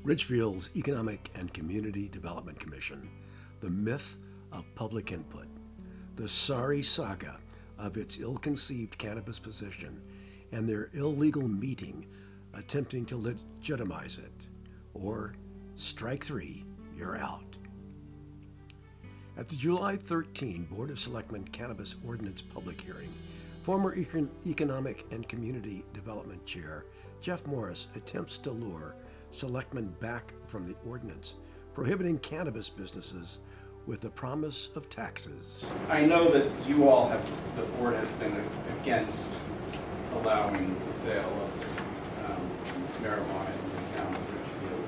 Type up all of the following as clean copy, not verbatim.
Ridgefield's Economic and Community Development Commission, the myth of public input, the sorry saga of its ill-conceived cannabis position, and their illegal meeting attempting to legitimize it. Or, strike three, you're out. At the July 13 Board of Selectmen Cannabis Ordinance public hearing, former Economic and Community Development Chair Jeff Morris attempts to lure selectmen back from the ordinance prohibiting cannabis businesses with the promise of taxes. I know that you all have, the board has been against allowing the sale of marijuana in the town of Ridgefield.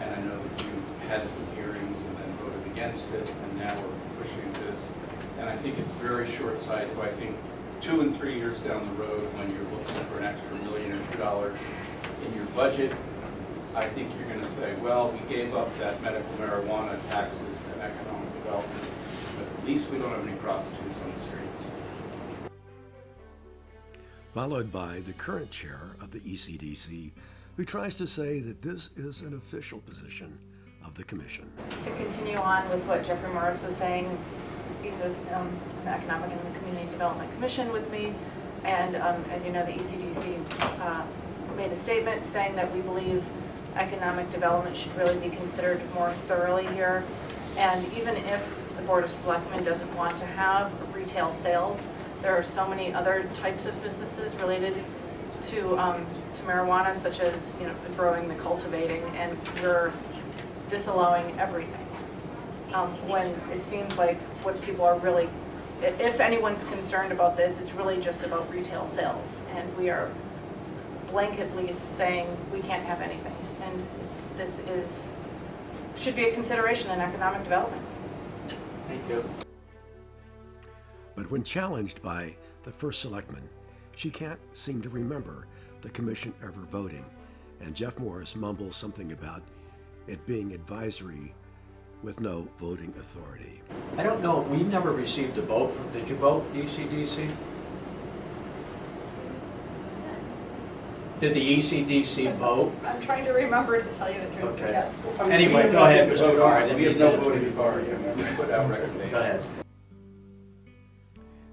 And I know that you had some hearings and then voted against it, and now we're pushing this. And I think it's very short-sighted. So I think 2 and 3 years down the road, when you're looking for an extra $1 million or $2 in your budget, I think you're going to say, well, we gave up that medical marijuana taxes and economic development, but at least we don't have any prostitutes on the streets. Followed by the current chair of the ECDC, who tries to say that this is an official position of the commission. To continue on with what Jeffrey Morris was saying, he's with the Economic and Community Development Commission with me, and as you know, the ECDC made a statement saying that we believe economic development should really be considered more thoroughly here. And even if the Board of Selectmen doesn't want to have retail sales, there are so many other types of businesses related to marijuana, such as the growing, the cultivating, and you're disallowing everything. When it seems like what people are really, if anyone's concerned about this, it's really just about retail sales, and we are blanketly saying we can't have anything. And this should be a consideration in economic development. Thank you. But when challenged by the first selectman, she can't seem to remember the commission ever voting, and Jeff Morris mumbles something about it being advisory with no voting authority. I don't know, we never received a vote from, did you vote, ECDC? Did the ECDC vote? I'm trying to remember to tell you the truth. Okay. Yeah. Anyway, go ahead, Mr. Carr. We have no voting authority. We put out recommendations. Go ahead.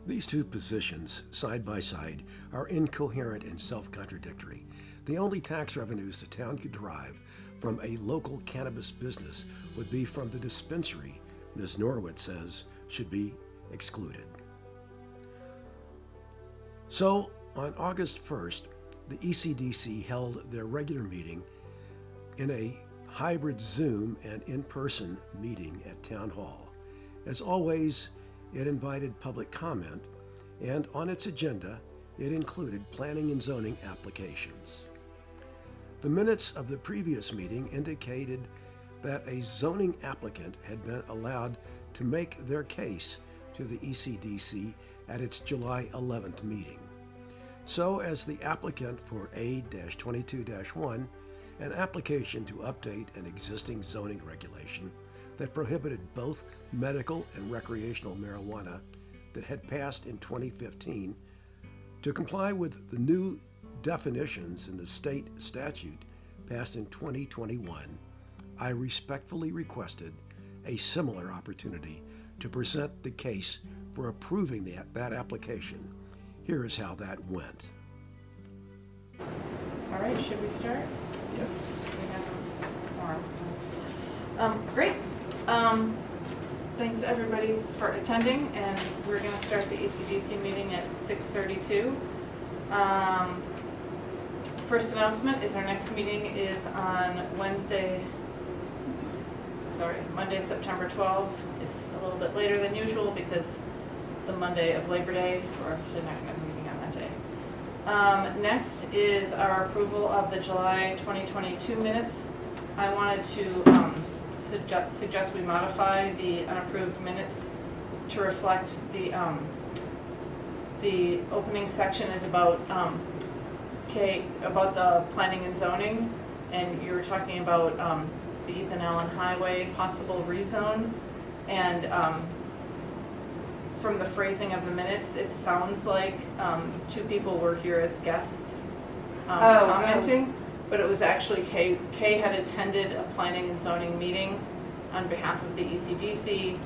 These two positions, side by side, are incoherent and self-contradictory. The only tax revenues the town could derive from a local cannabis business would be from the dispensary Ms. Norwood says should be excluded. So, on August 1st, the ECDC held their regular meeting in a hybrid Zoom and in-person meeting at Town Hall. As always, it invited public comment, and on its agenda, it included planning and zoning applications. The minutes of the previous meeting indicated that a zoning applicant had been allowed to make their case to the ECDC at its July 11th meeting. So, as the applicant for A-22-1, an application to update an existing zoning regulation that prohibited both medical and recreational marijuana that had passed in 2015 to comply with the new definitions in the state statute passed in 2021, I respectfully requested a similar opportunity to present the case for approving that application. Here is how that went. All right, should we start? Yep. We have a quorum. Great. Thanks everybody for attending, and we're going to start the ECDC meeting at 6:32. First announcement is our next meeting is on Monday, September 12th. It's a little bit later than usual because the Monday of Labor Day, we're obviously not going to have a meeting on that day. Next is our approval of the July 2022 minutes. I wanted to suggest we modify the unapproved minutes to reflect the opening section is about about the planning and zoning, and you were talking about the Ethan Allen Highway possible rezone, and from the phrasing of the minutes, it sounds like two people were here as guests commenting. but it was actually Kay. Kay had attended a planning and zoning meeting on behalf of the ECDC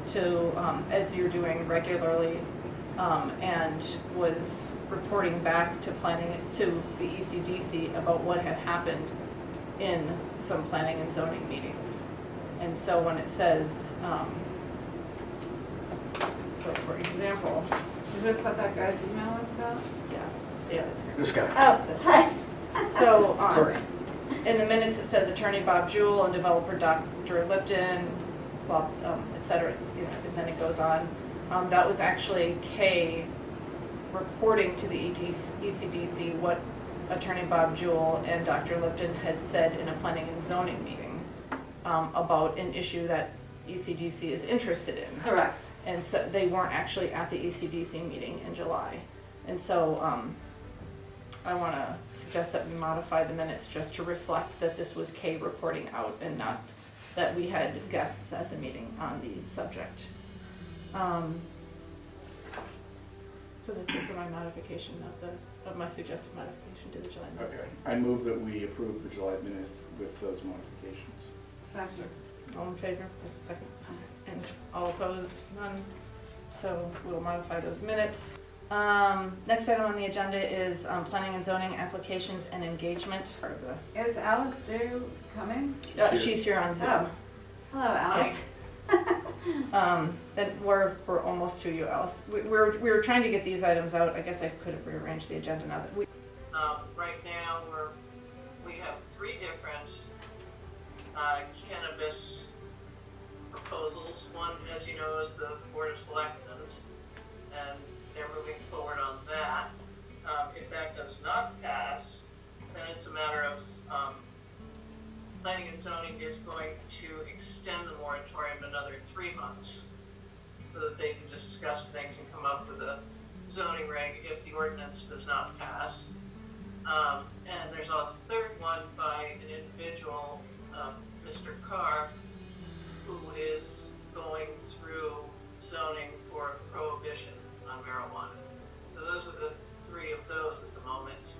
to, as you're doing regularly, and was reporting back to the ECDC about what had happened in some planning and zoning meetings. And so when it says, so for example, Is this what that guy's email was about? yeah, This guy. Oh, hi. so, Sorry. in the minutes, it says Attorney Bob Jewell and developer Dr. Lipton, Bob, et cetera, you know, and then it goes on. That was actually Kay reporting to the ECDC what Attorney Bob Jewell and Dr. Lipton had said in a planning and zoning meeting about an issue that ECDC is interested in. Correct. And so they weren't actually at the ECDC meeting in July. And so I want to suggest that we modify the minutes just to reflect that this was Kay reporting out and not that we had guests at the meeting on the subject. So that's it for my modification of my suggested modification to the July minutes. Okay, I move that we approve the July minutes with those modifications. Second. All in favor? Just a second. And all opposed? None. So we'll modify those minutes. Next item on the agenda is planning and zoning applications and engagement. Part of the, Is Alice Dew coming? she's here on Zoom. Oh. Hello, Alice. And we're almost to you, Alice. We were trying to get these items out. I guess I could have rearranged the agenda now that we. Right now, we have 3 different cannabis proposals. One, as you know, is the Board of Selectmen's, and they're moving forward on that. If that does not pass, then it's a matter of planning and zoning is going to extend the moratorium another 3 months so that they can discuss things and come up with a zoning reg if the ordinance does not pass. And there's a third one by an individual, Mr. Carr, who is going through zoning for prohibition on marijuana. So those are the 3 of those at the moment.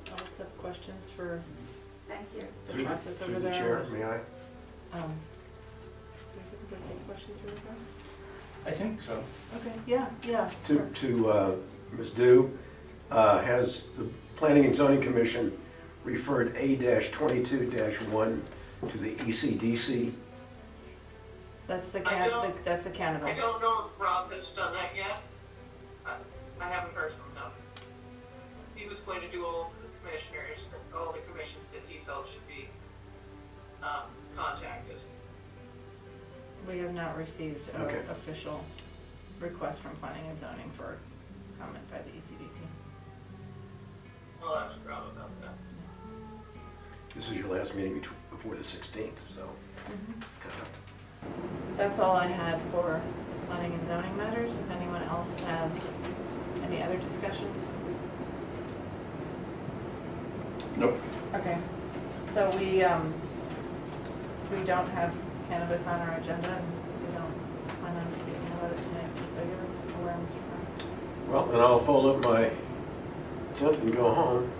Alice have questions for Thank you. the process over Through there. the chair, may I? Do you have any questions for her? I think so. Okay, yeah. To Ms. Dew, has the Planning and Zoning Commission referred A-22-1 to the ECDC? That's the I cannabis. don't know if Rob has done that yet. I haven't heard from him. He was going to do all the commissions that he felt should be contacted. We have not received an Okay. official request from planning and zoning for comment by the ECDC. I'll ask Rob about that. This is your last meeting before the 16th, so. That's all I had for planning and zoning matters. If anyone else has any other discussions? Nope. Okay, so we don't have cannabis on our agenda, and we don't plan on speaking about it tonight, just so you're aware, Mr. Brown. Well, then I'll fold up my tent and go home.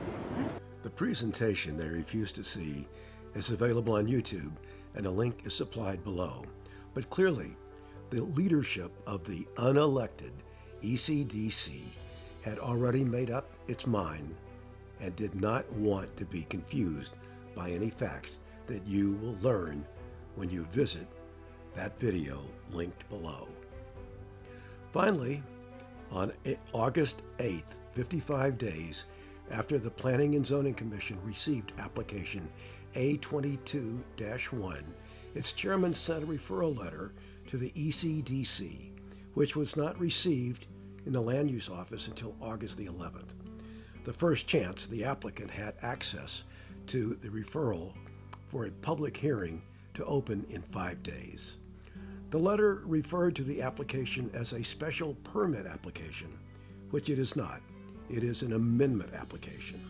The presentation they refuse to see is available on YouTube, and a link is supplied below. But clearly, the leadership of the unelected ECDC had already made up its mind and did not want to be confused by any facts that you will learn when you visit that video linked below. Finally, on August 8th, 55 days after the Planning and Zoning Commission received application A22-1, its chairman sent a referral letter to the ECDC, which was not received in the Land Use Office until August the 11th. The first chance the applicant had access to the referral for a public hearing to open in 5 days. The letter referred to the application as a special permit application, which it is not. It is an amendment application.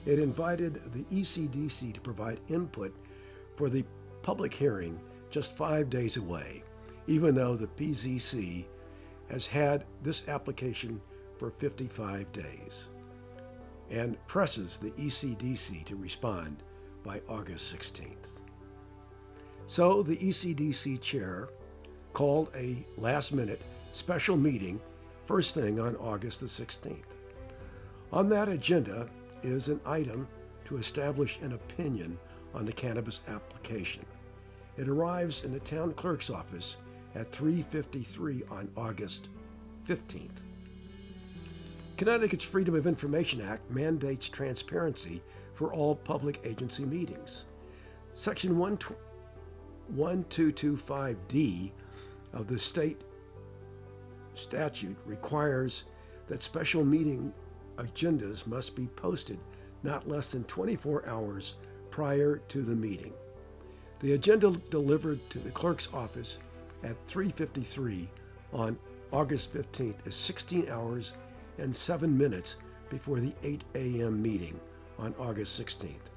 It invited the ECDC to provide input for the public hearing just 5 days away, even though the PZC has had this application for 55 days, and presses the ECDC to respond by August 16th. So the ECDC chair called a last-minute special meeting first thing on August the 16th. On that agenda is an item to establish an opinion on the cannabis application. It arrives in the town clerk's office at 3:53 on August 15th. Connecticut's Freedom of Information Act mandates transparency for all public agency meetings. Section 1225D of the state statute requires that special meeting agendas must be posted not less than 24 hours prior to the meeting. The agenda delivered to the clerk's office at 3:53 on August 15th is 16 hours and 7 minutes before the 8 a.m. meeting on August 16th,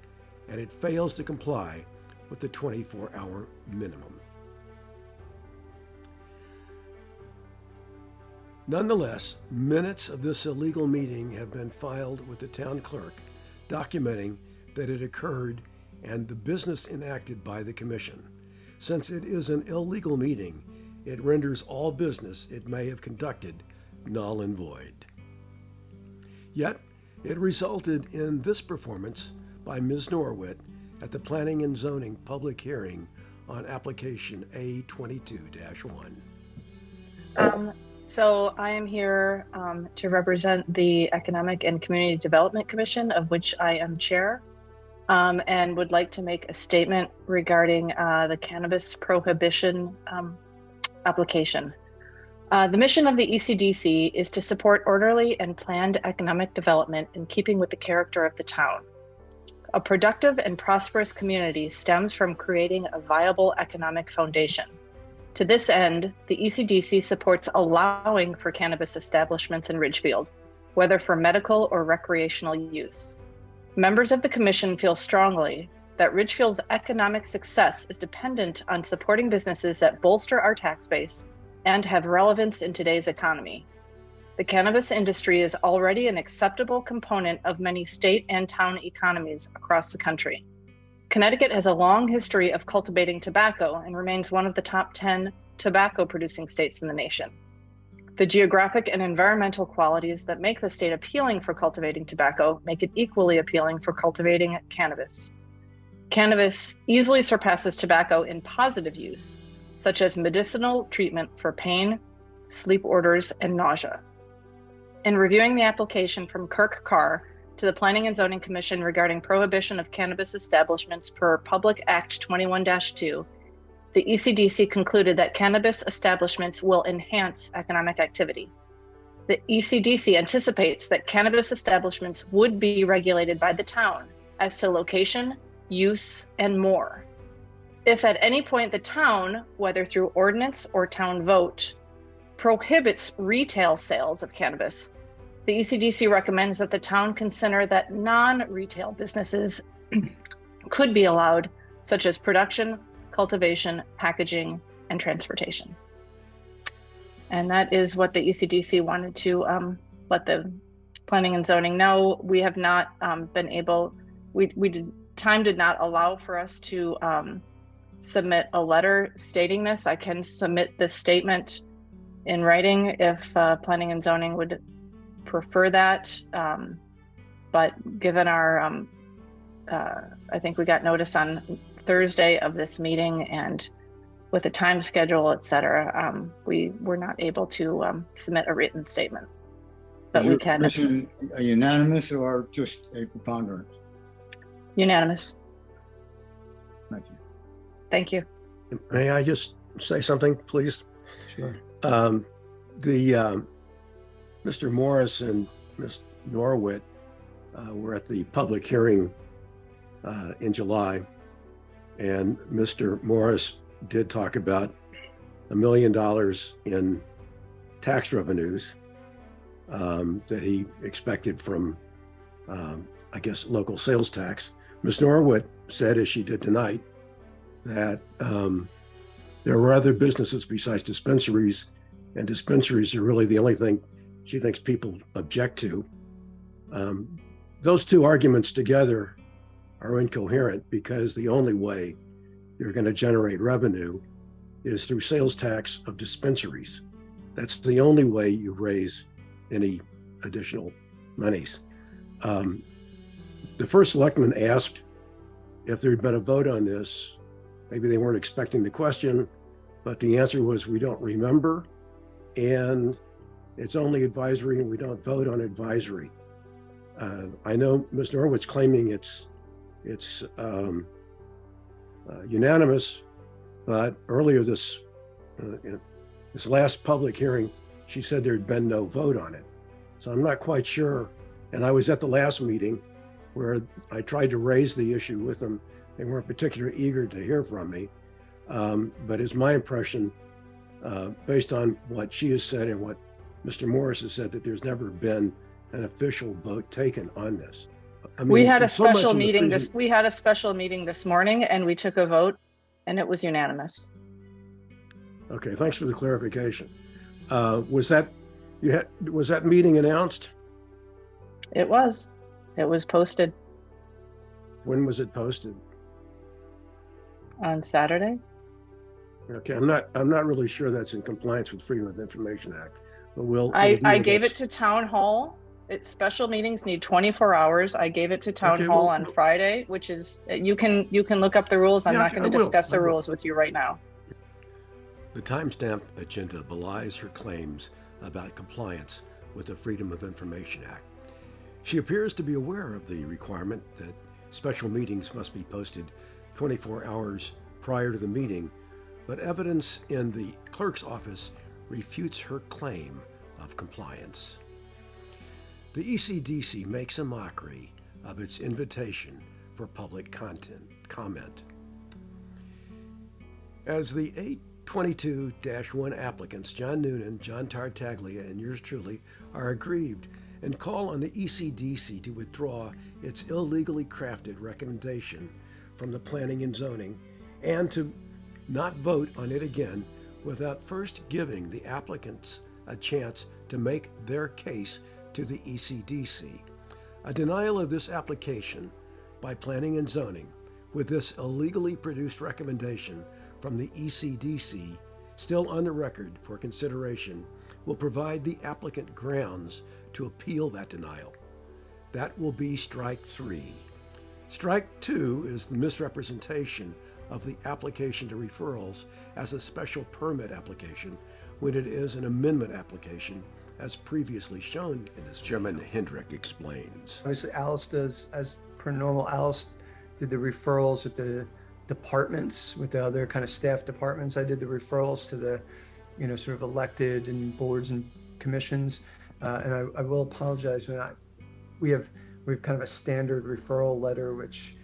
and it fails to comply with the 24-hour minimum. Nonetheless, minutes of this illegal meeting have been filed with the town clerk, documenting that it occurred and the business enacted by the commission. Since it is an illegal meeting, it renders all business it may have conducted null and void. Yet, it resulted in this performance by Ms. Norwitt at the Planning and Zoning public hearing on application A22-1. So I am here to represent the Economic and Community Development Commission, of which I am chair, and would like to make a statement regarding the cannabis prohibition application. The mission of the ECDC is to support orderly and planned economic development in keeping with the character of the town. A productive and prosperous community stems from creating a viable economic foundation. To this end, the ECDC supports allowing for cannabis establishments in Ridgefield, whether for medical or recreational use. Members of the Commission feel strongly that Ridgefield's economic success is dependent on supporting businesses that bolster our tax base and have relevance in today's economy. The cannabis industry is already an acceptable component of many state and town economies across the country. Connecticut has a long history of cultivating tobacco and remains one of the top 10 tobacco-producing states in the nation. The geographic and environmental qualities that make the state appealing for cultivating tobacco make it equally appealing for cultivating cannabis. Cannabis easily surpasses tobacco in positive use, such as medicinal treatment for pain, sleep orders, and nausea. In reviewing the application from Kirk Carr to the Planning and Zoning Commission regarding prohibition of cannabis establishments per Public Act 21-2, the ECDC concluded that cannabis establishments will enhance economic activity. The ECDC anticipates that cannabis establishments would be regulated by the town as to location, use, and more. If at any point the town, whether through ordinance or town vote, prohibits retail sales of cannabis, the ECDC recommends that the town consider that non-retail businesses could be allowed, such as production, cultivation, packaging, and transportation. And that is what the ECDC wanted to let the Planning and Zoning know. We have not been able, time did not allow for us to submit a letter stating this. I can submit this statement in writing if Planning and Zoning would prefer that. But given our, I think we got notice on Thursday of this meeting, and with a time schedule, et cetera, we were not able to submit a written statement. But we can. Is your a unanimous or just a preponderance? Unanimous. Thank you. Thank you. May I just say something, please? Sure. Mr. Morris and Ms. Norwitt were at the public hearing in July, and Mr. Morris did talk about $1 million in tax revenues that he expected from, I guess, local sales tax. Ms. Norwitt said, as she did tonight, that there were other businesses besides dispensaries, and dispensaries are really the only thing she thinks people object to. Those two arguments together are incoherent because the only way you're going to generate revenue is through sales tax of dispensaries. That's the only way you raise any additional monies. The first selectman asked if there'd been a vote on this. Maybe they weren't expecting the question, but the answer was, we don't remember, and it's only advisory and we don't vote on advisory. I know Ms. Norwood's claiming it's unanimous, but earlier this last public hearing, she said there'd been no vote on it. So I'm not quite sure. And I was at the last meeting where I tried to raise the issue with them. They weren't particularly eager to hear from me. But it's my impression, based on what she has said and what Mr. Morris has said, that there's never been an official vote taken on this. I mean, We had a so much special of the meeting presen- we had a special meeting this morning and we took a vote and it was unanimous. Okay, thanks for the clarification. Was that meeting announced? It was posted When was it posted? on Saturday. Okay, I'm not really sure that's in compliance with Freedom of Information Act, but we'll I deal with gave that. it to town hall. Special meetings need 24 hours. I gave it to town Okay, hall well- on Friday, which is, you can look up the rules. I'm Yeah, not I going to will. discuss I the will. rules with you right now. The timestamp agenda belies her claims about compliance with the Freedom of Information Act. She appears to be aware of the requirement that special meetings must be posted 24 hours prior to the meeting, but evidence in the clerk's office refutes her claim of compliance. The ECDC makes a mockery of its invitation for public comment. As the 822-1 applicants, John Noonan, John Tartaglia, and yours truly, are aggrieved and call on the ECDC to withdraw its illegally crafted recommendation from the Planning and Zoning and to not vote on it again without first giving the applicants a chance to make their case to the ECDC. A denial of this application by Planning and Zoning with this illegally produced recommendation from the ECDC still on the record for consideration will provide the applicant grounds to appeal that denial. That will be strike 3. Strike 2 is the misrepresentation of the application to referrals as a special permit application when it is an amendment application as previously shown in this. Chairman Hendrick explains. Obviously, Alice does, as per normal, Alice did the referrals with the departments, with the other kind of staff departments. I did the referrals to the, sort of elected and boards and commissions. And I will apologize when we have kind of a standard referral letter, which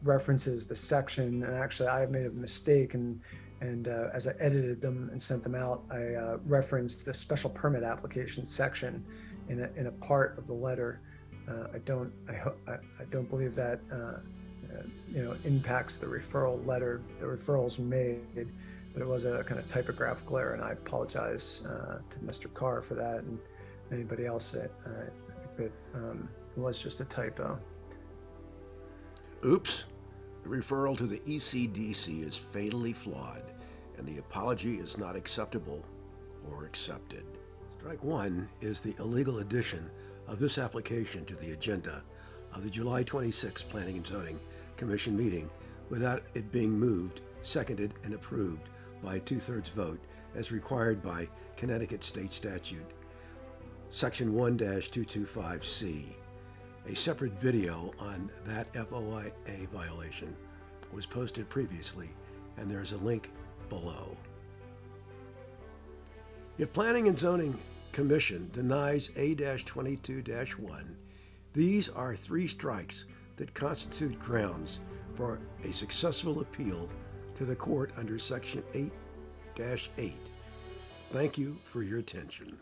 references the section. And actually, I made a mistake, and as I edited them and sent them out, I referenced the special permit application section in a part of the letter. I don't believe that impacts the referral letter. The referrals made, but it was a kind of typographical error, and I apologize to Mr. Carr for that, and anybody else. I think that it was just a typo. Oops. The referral to the ECDC is fatally flawed, and the apology is not acceptable or accepted. Strike 1 is the illegal addition of this application to the agenda of the July 26 Planning and Zoning Commission meeting without it being moved, seconded, and approved by a 2/3 vote as required by Connecticut State Statute, Section 1-225C. A separate video on that FOIA violation was posted previously, and there is a link below. If Planning and Zoning Commission denies A-22-1, these are 3 strikes that constitute grounds for a successful appeal to the court under Section 8-8. Thank you for your attention.